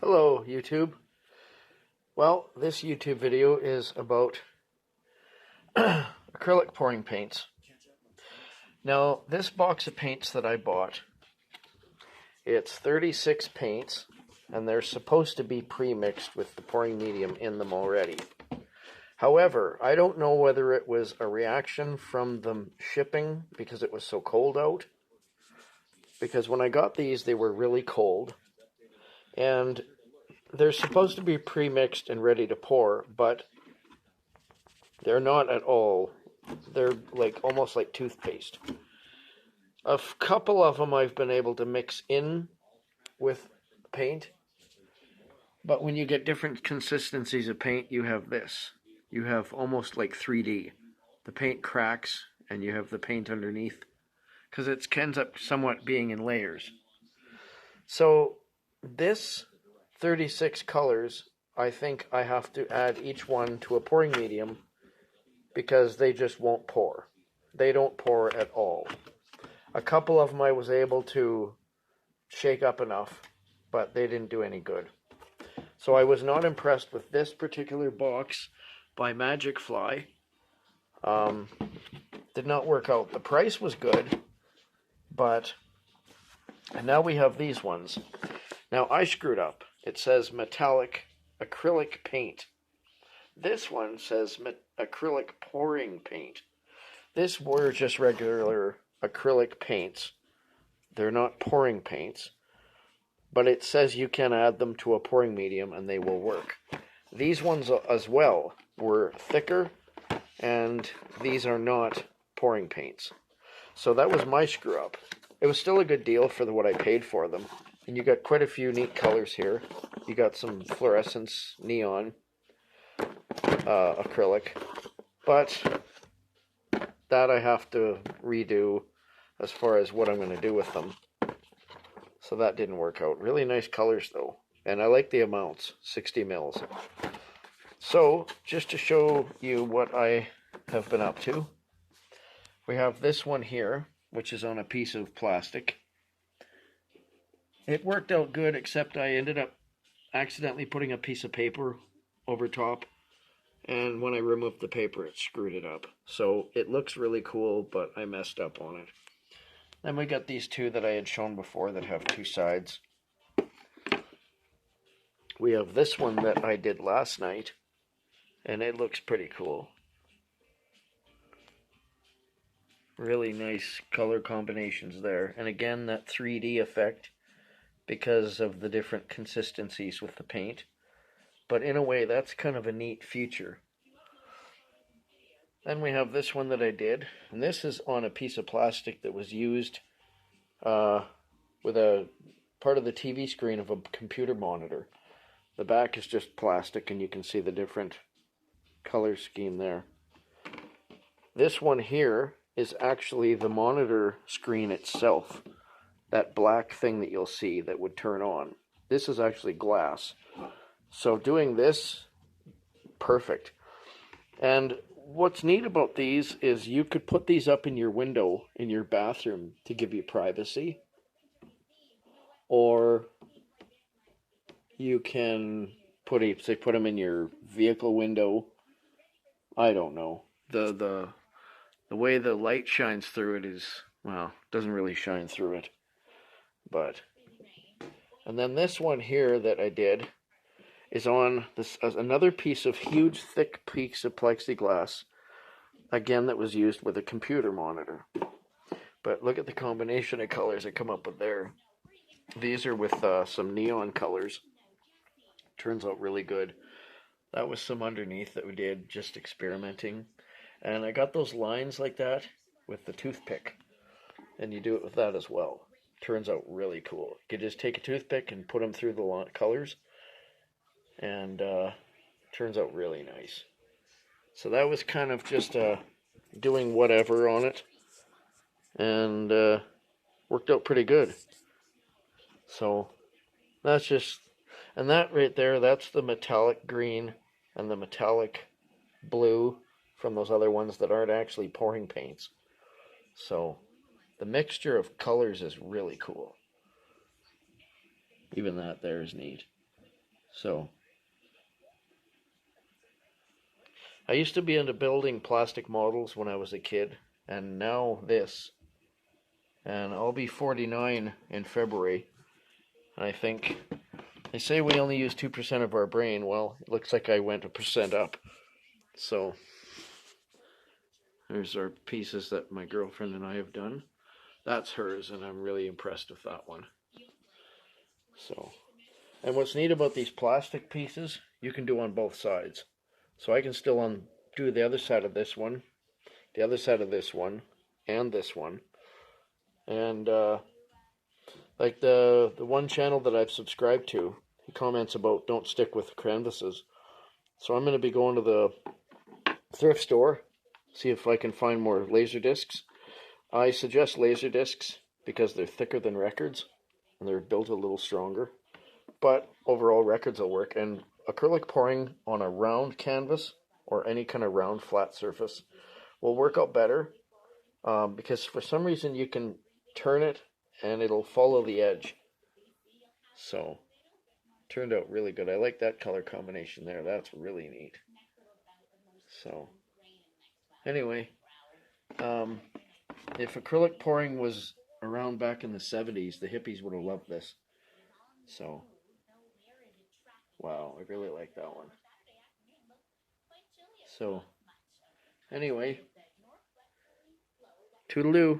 Hello, YouTube. Well, this YouTube video is about acrylic pouring paints. Now, this box of paints that I bought, it's 36 paints, and they're supposed to be pre-mixed with the pouring medium in them already. However, I don't know whether it was a reaction from the shipping because it was so cold out, because when I got these, they were really cold, and they're supposed to be pre-mixed and ready to pour, but they're not at all. They're like almost like toothpaste. A couple of them I've been able to mix in with paint, but when you get different consistencies of paint, you have this. You have almost like 3D. The paint cracks and you have the paint underneath because it ends up somewhat being in layers. So this 36 colors, I think I have to add each one to a pouring medium because they just won't pour. They don't pour at all. A couple of them I was able to shake up enough, but they didn't do any good. So I was not impressed with this particular box by Magic Fly. Did not work out. The price was good, but and now we have these ones. Now I screwed up. It says metallic acrylic paint. This one says acrylic pouring paint. This were just regular acrylic paints. They're not pouring paints, but it says you can add them to a pouring medium and they will work. These ones as well were thicker, and these are not pouring paints. So that was my screw up. It was still a good deal for what I paid for them. And you got quite a few neat colors here. You got some fluorescence neon acrylic, but that I have to redo as far as what I'm going to do with them. So that didn't work out. Really nice colors though, and I like the amounts, 60 mils. So just to show you what I have been up to, we have this one here, which is on a piece of plastic. It worked out good, except I ended up accidentally putting a piece of paper over top, and when I removed the paper it screwed it up. So it looks really cool, but I messed up on it. Then we got these two that I had shown before that have two sides. We have this one that I did last night, and it looks pretty cool. Really nice color combinations there. And again, that 3D effect because of the different consistencies with the paint. But in a way, that's kind of a neat feature. Then we have this one that I did, and this is on a piece of plastic that was used with a part of the TV screen of a computer monitor. The back is just plastic, and you can see the different color scheme there. This one here is actually the monitor screen itself. That black thing that you'll see that would turn on. This is actually glass. So doing this, perfect. And what's neat about these is you could put these up in your window in your bathroom to give you privacy. Or you can put them in your vehicle window. I don't know. The way the light shines through it is, well, doesn't really shine through it. But, and then this one here that I did is on this another piece of huge thick piece of plexiglass, again that was used with a computer monitor. But look at the combination of colors I come up with there. These are with some neon colors. Turns out really good. That was some underneath that we did just experimenting, and I got those lines like that with the toothpick, and you do it with that as well. Turns out really cool. You could just take a toothpick and put them through the colors, and turns out really nice. So that was kind of just doing whatever on it, and worked out pretty good. So that's just, and that right there, that's the metallic green and the metallic blue from those other ones that aren't actually pouring paints. So the mixture of colors is really cool. Even that there is neat. So I used to be into building plastic models when I was a kid, and now this. And I'll be 49 in February. And I think they say we only use 2% of our brain. Well, it looks like I went a percent up. So there's our pieces that my girlfriend and I have done. That's hers, and I'm really impressed with that one. So, and what's neat about these plastic pieces, you can do on both sides. So I can still do the other side of this one, the other side of this one, and this one. And like the one channel that I've subscribed to, he comments about don't stick with canvases. So I'm going to be going to the thrift store, see if I can find more laser discs. I suggest laser discs because they're thicker than records and they're built a little stronger. But overall, records will work. And acrylic pouring on a round canvas or any kind of round flat surface will work out better because for some reason you can turn it and it'll follow the edge. So, turned out really good. I like that color combination there. That's really neat. So, anyway, if acrylic pouring was around back in the 70s, the hippies would have loved this. So, wow, I really like that one. So, anyway, toodaloo.